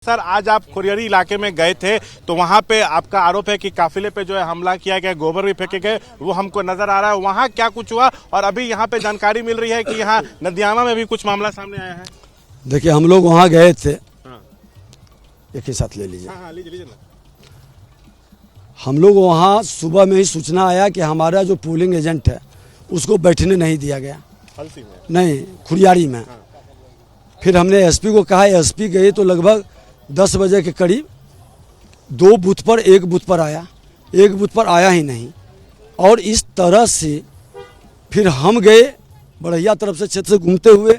Sir, आज आप खुरियरी इलाके में गए थे तो वहां पे आपका आरोप है कि काफिले पे जो है हमला किया गया, गोबर भी फेंके गए, वो हमको नजर आ रहा है। वहां क्या कुछ हुआ और अभी यहाँ पे जानकारी मिल रही है कि यहाँ नदियामा में भी कुछ मामला सामने आया है। देखिए, हम लोग वहाँ गए थे। एक ही साथ ले लीजिए। हाँ, लीजिए ना। हम लोग वहाँ सुबह में ही सूचना आया कि हमारा जो पोलिंग एजेंट है उसको बैठने नहीं दिया गया। हल्सी में नहीं, खुरियारी में। फिर हमने एसपी को कहा, एसपी गए तो लगभग 10 बजे के करीब 2 बूथ पर, एक बूथ पर आया, एक बूथ पर आया ही नहीं। और इस तरह से फिर हम गए बढ़िया तरफ से क्षेत्र से घूमते हुए,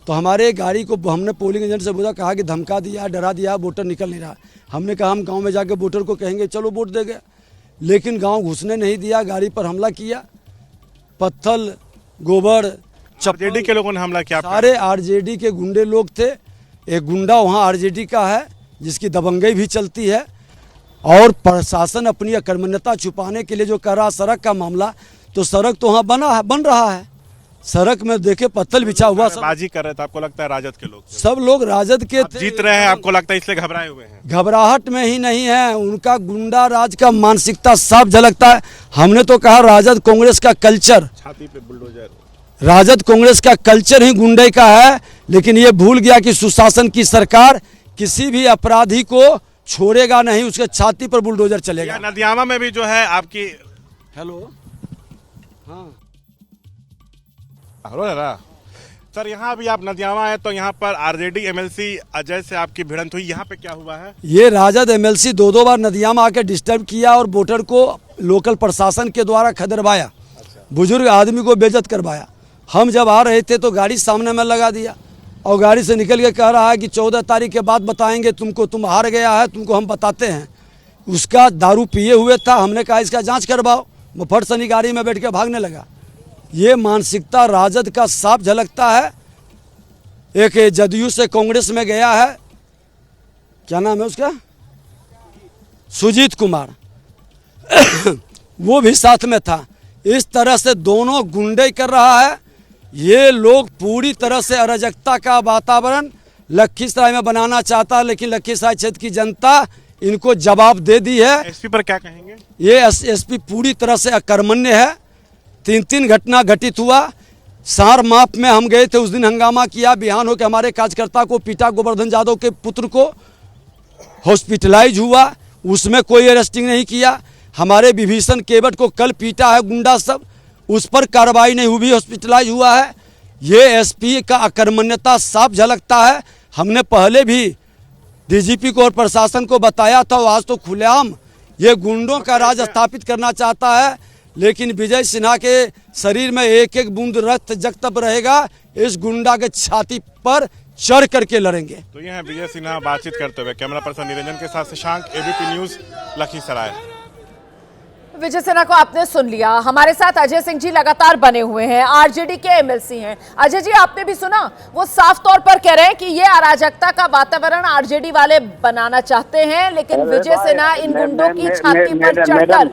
तो हमारे गाड़ी को हमने पोलिंग एजेंट से बोला, कहा कि धमका दिया, डरा दिया, वोटर निकल नहीं रहा। हमने कहा हम गांव में जाके वोटर को कहेंगे चलो वोट देंगे, लेकिन गांव घुसने नहीं दिया। गाड़ी पर हमला किया, पत्थर, गोबर, आरजेडी के लोगों ने हमला किया। सारे आरजेडी के गुंडे लोग थे। एक गुंडा वहाँ आरजेडी का है जिसकी दबंगई भी चलती है, और प्रशासन अपनी अकर्मण्यता छुपाने के लिए जो कर रहा सड़क का मामला, तो सड़क तो वहाँ बन रहा है। सड़क में देखे पत्थर बिछा हुआ, सब बाजी कर रहे थे। आपको लगता है राजद के लोग? सब लोग राजद के थे। जीत रहे हैं, आपको लगता है इसलिए घबराए हुए हैं? घबराहट में ही नहीं है, उनका गुंडा राज का मानसिकता साफ झलकता है। हमने तो कहा राजद कांग्रेस का कल्चर, छाती पे बुलडोजर, राजद कांग्रेस का कल्चर ही गुंडे का है। लेकिन ये भूल गया कि सुशासन की सरकार किसी भी अपराधी को छोड़ेगा नहीं, उसके छाती पर बुलडोजर चलेगा। नदियामा में भी जो है आपकी हेलो, हाँ हेलो दादा। सर, यहाँ अभी आप नदियामा है तो यहाँ पर आरजेडी एमएलसी अजय से आपकी भिड़ंत हुई, यहाँ पे क्या हुआ है? ये राजद एमएलसी 2 बार नदियामा आके डिस्टर्ब किया और वोटर को लोकल प्रशासन के द्वारा खदेड़वाया। बुजुर्ग आदमी को बेइज्जत करवाया। हम जब आ रहे थे तो गाड़ी सामने में लगा दिया और गाड़ी से निकल के कह रहा है कि 14 तारीख के बाद बताएंगे तुमको, तुम हार गया है, तुमको हम बताते हैं। उसका दारू पिए हुए था। हमने कहा इसका जांच करवाओ, वो फट सनी गाड़ी में बैठ के भागने लगा। ये मानसिकता राजद का साफ झलकता है। एक जदयू से कांग्रेस में गया है, क्या नाम है उसका, सुजीत कुमार वो भी साथ में था। इस तरह से दोनों गुंडे कर रहा है। ये लोग पूरी तरह से अराजकता का वातावरण लखीसराय में बनाना चाहता है, लेकिन लखीसराय क्षेत्र की जनता इनको जवाब दे दी है। एसपी पर क्या कहेंगे? ये एसपी पूरी तरह से अकर्मण्य है। 3 घटना घटित हुआ। सार माप में हम गए थे, उस दिन हंगामा किया। बिहान होकर हमारे कार्यकर्ता को पीटा, गोवर्धन यादव के पुत्र को हॉस्पिटलाइज हुआ, उसमें कोई अरेस्टिंग नहीं किया। हमारे विभीषण केवट को कल पीटा है गुंडा सब, उस पर कार्रवाई नहीं हुई, हॉस्पिटलाइज हुआ है। ये एसपी का अकर्मण्यता साफ झलकता है। हमने पहले भी डीजीपी को और प्रशासन को बताया था, आज तो खुलेआम ये गुंडों का राज स्थापित करना चाहता है। लेकिन विजय सिन्हा के शरीर में एक एक बूंद रक्त जब तक रहेगा, इस गुंडा के छाती पर चढ़ करके लड़ेंगे। तो ये है विजय सिन्हा बातचीत करते हुए। कैमरा पर्सन निरंजन के साथ शशांक, एबीपी न्यूज, लखीसराय। विजय सिन्हा को आपने सुन लिया। हमारे साथ अजय सिंह जी लगातार बने हुए हैं, आरजेडी के एमएलसी हैं। अजय जी, आपने भी सुना, वो साफ तौर पर कह रहे हैं कि ये अराजकता का वातावरण आरजेडी वाले बनाना चाहते हैं, लेकिन विजय सिन्हा इन गुंडों की छाती पर चढ़कर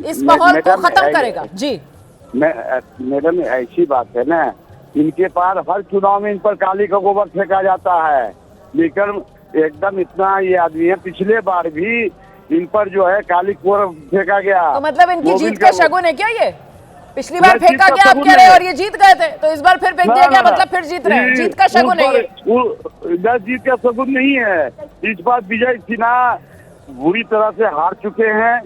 इस माहौल को खत्म करेगा। जी मैडम, ऐसी बात है ना, इनके पास हर चुनाव में इन पर काली का गोबर फेंका जाता है, लेकिन एकदम इतना ये आदमी है। पिछले बार भी इन पर जो है काली कोर फेंका गया। तो मतलब इनकी जीत का शगुन है क्या ये? पिछली बार फेंका गया, आप कह रहे हैं, और ये जीत गए थे, तो इस बार फिर फेंक दिया गया, मतलब फिर जीत रहे हैं। जीत का शगुन है ये? जीत का शगुन नहीं है। इस बार विजय सिन्हा बुरी तरह से हार चुके हैं।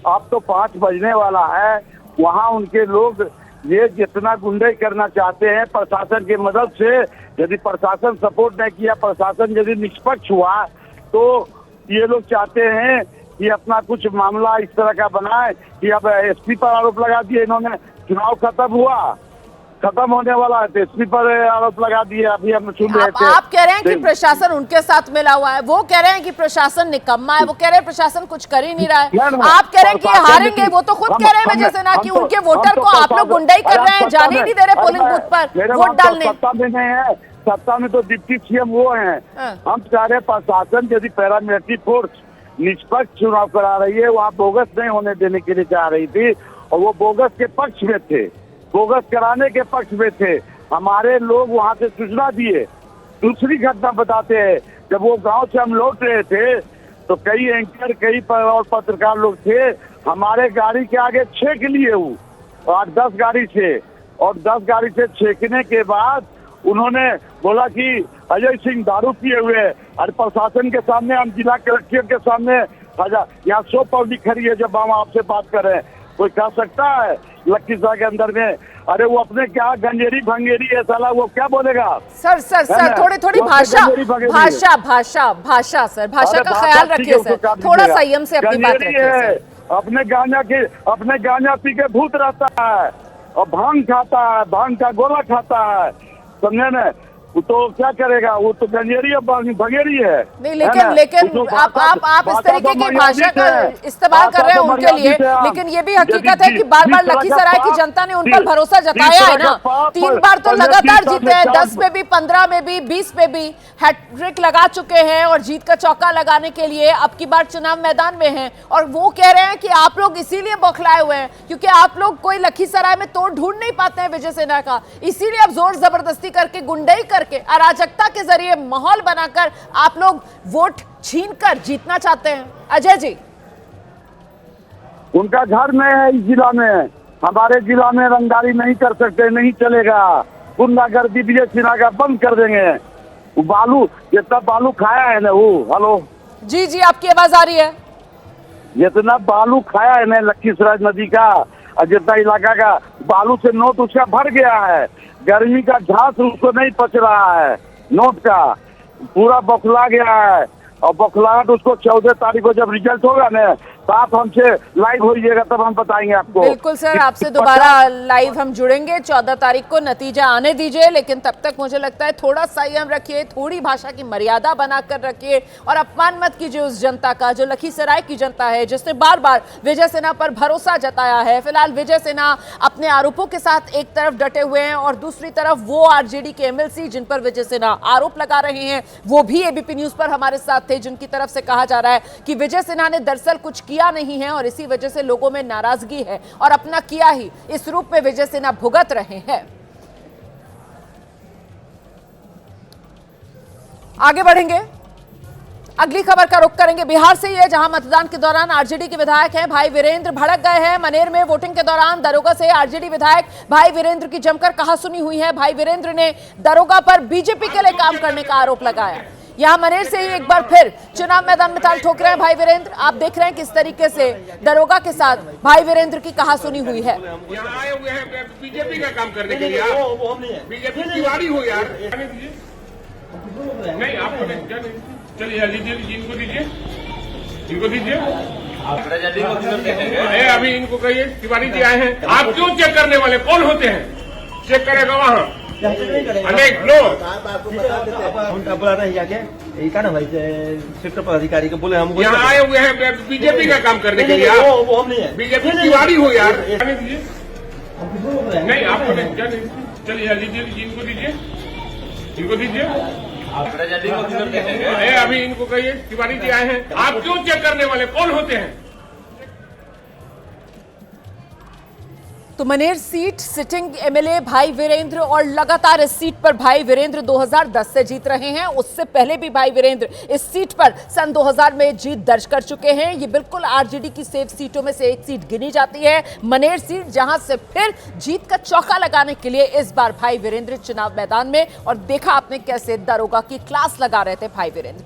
अब तो 5 बजने वाला है। वहाँ उनके लोग ये जितना गुंडे करना चाहते हैं प्रशासन की मदद से, यदि प्रशासन सपोर्ट नहीं किया, प्रशासन यदि निष्पक्ष हुआ, तो ये लोग चाहते हैं कि अपना कुछ मामला इस तरह का बनाए कि अब एसपी पर आरोप लगा दिए इन्होंने। चुनाव खत्म होने वाला है तो एसपी पर आरोप लगा दिए। अभी हम सुन रहे थे। आप कह रहे हैं कि प्रशासन उनके साथ मिला हुआ है, वो कह रहे हैं कि प्रशासन निकम्मा है, वो कह रहे हैं प्रशासन कुछ कर ही नहीं रहा है। आप कह रहे हैं कि हारेंगे, वो तो खुद कह रहे हैं विजय सिन्हा कि उनके वोटर को आप लोग गुंडाई कर रहे हैं, जाने नहीं दे रहे पोलिंग बूथ पर वोट डालने। सत्ता में नहीं है, सत्ता में तो डिप्टी सीएम वो हैं। हम चाह रहे प्रशासन यदि पैरामिलिट्री फोर्स निष्पक्ष चुनाव करा रही है, वहाँ बोगस नहीं होने देने के लिए चाह रही थी, और वो बोगस के पक्ष में थे, बोगस कराने के पक्ष में थे। हमारे लोग वहाँ से सूचना दिए। दूसरी घटना बताते हैं, जब वो गांव से हम लौट रहे थे तो कई एंकर कई और पत्रकार लोग थे, हमारे गाड़ी के आगे छेक लिए वो, 8-10 गाड़ी थे, और 10 गाड़ी से छेकने के बाद उन्होंने बोला कि अजय सिंह दारू पिए हुए। और प्रशासन के सामने, हम जिला कलेक्टर के सामने, यहाँ 100 पब्लिक खड़ी है, जब हम आपसे बात कर रहे हैं, कोई कह सकता है लखीसराय के अंदर में? अरे वो अपने क्या गंजेरी भंगेरी है साला, वो क्या बोलेगा? सर थोड़ी भाषा सर, भाषा का ख्याल रखिए सर, थोड़ा संयम से अपनी बात रखिए सर। अपने गांजा पी के भूत रहता है और भांग खाता है, भांग का गोला खाता है, समझे न? तो क्या करेगा? वो तो गंजेरी भंगेरी है। नहीं, लेकिन आप इस तरीके की भाषा का इस्तेमाल कर रहे हैं उनके लिए, लेकिन ये भी हकीकत है कि बार बार लखीसराय की जनता ने उन पर भरोसा जताया है ना। 3 बार तो लगातार जीते हैं, 10 में भी, 15 में भी, 20 में भी हैट्रिक लगा चुके हैं और जीत का चौका लगाने के लिए अब की बार चुनाव मैदान में हैं। और वो कह रहे हैं कि आप लोग इसीलिए बौखलाए हुए हैं क्योंकि आप लोग कोई लखीसराय में तोड़ ढूंढ नहीं पाते हैं विजय सिन्हा का, इसीलिए अब जोर जबरदस्ती करके, गुंडई करके, अराजकता के जरिए माहौल बनाकर आप लोग वोट छीनकर जीतना चाहते हैं। अजय जी, उनका घर में है इस जिला में, हमारे जिला में रंगदारी नहीं कर सकते, नहीं चलेगा। गुंडागर्दी विजय सिन्हा का बंद कर देंगे। वो बालू, जितना बालू खाया है ना वो, हेलो जी आपकी आवाज आ रही है, जितना बालू खाया है ना लखीसराय नदी का, और जितना इलाका का बालू से नोट उसका भर गया है, गर्मी का झांस उसको नहीं पच रहा है, नोट का पूरा बौखला गया है। और बौखलाहट उसको 14 तारीख को जब रिजल्ट होगा ना, तो आप हमसे लाइव होइएगा, तब हम बताएंगे आपको। बिल्कुल सर, आपसे दोबारा लाइव हम जुड़ेंगे 14 तारीख को, नतीजा आने दीजिए, लेकिन तब तक मुझे लगता है थोड़ा संयम रखिए, थोड़ी भाषा की मर्यादा बनाकर रखिए और अपमान मत कीजिए उस जनता का जो लखीसराय की जनता है, जिसने बार बार विजय सिन्हा पर भरोसा जताया है। फिलहाल विजय सिन्हा अपने आरोपों के साथ एक तरफ डटे हुए हैं और दूसरी तरफ वो आरजेडी के एमएलसी जिन पर विजय सिन्हा आरोप लगा रहे हैं, वो भी एबीपी न्यूज पर हमारे साथ थे, जिनकी तरफ से कहा जा रहा है कि विजय सिन्हा ने दरअसल कुछ किया नहीं है और इसी वजह से लोगों में नाराजगी है और अपना किया ही इस रूप में विजय सिन्हा भुगत रहे हैं। आगे बढ़ेंगे, अगली खबर का रुख करेंगे बिहार से, ये जहां मतदान के दौरान आरजेडी के विधायक हैं भाई वीरेंद्र भड़क गए हैं। मनेर में वोटिंग के दौरान दरोगा से आरजेडी विधायक भाई वीरेंद्र की जमकर कहासुनी हुई है। भाई वीरेंद्र ने दरोगा पर बीजेपी के लिए काम करने का आरोप लगाया। यहां मनेर से ही एक बार फिर चुनाव मैदान में ताल ठोक रहे हैं भाई वीरेंद्र। आप देख रहे हैं किस तरीके से दरोगा के साथ भाई वीरेंद्र की कहासुनी हुई है। यहाँ आए हुए हैं बीजेपी का काम करने के लिए, बीजेपी दीवारी हो यार। नहीं आपको चलिए लीजिए, इनको दीजिए, इनको दीजिए, अभी इनको कहिए तिवारी जी आए हैं। आप क्यों चेक करने वाले कौन होते हैं? चेक करेगा वहाँ अनेक बोला नहीं जाके भाई सेक्टर पदाधिकारी को बोले हम यहाँ आए हुए हैं बीजेपी का काम करने के लिए, वो हम नहीं है, बीजेपी दीवारी हो यार। नहीं आपको चलिए लीजिए, इनको दीजिए, इनको दीजिए, अभी इनको कहिए तिवारी जी आए हैं। आप क्यों चेक करने वाले कौन होते हैं? तो मनेर सीट सिटिंग एमएलए भाई वीरेंद्र, और लगातार इस सीट पर भाई वीरेंद्र 2010 से जीत रहे हैं। उससे पहले भी भाई वीरेंद्र इस सीट पर सन 2000 में जीत दर्ज कर चुके हैं। ये बिल्कुल आरजेडी की सेफ सीटों में से एक सीट गिनी जाती है, मनेर सीट, जहां से फिर जीत का चौका लगाने के लिए इस बार भाई वीरेंद्र चुनाव मैदान में। और देखा आपने कैसे दरोगा की क्लास लगा रहे थे भाई वीरेंद्र।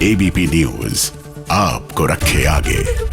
एबीपी न्यूज आपको रखे आगे।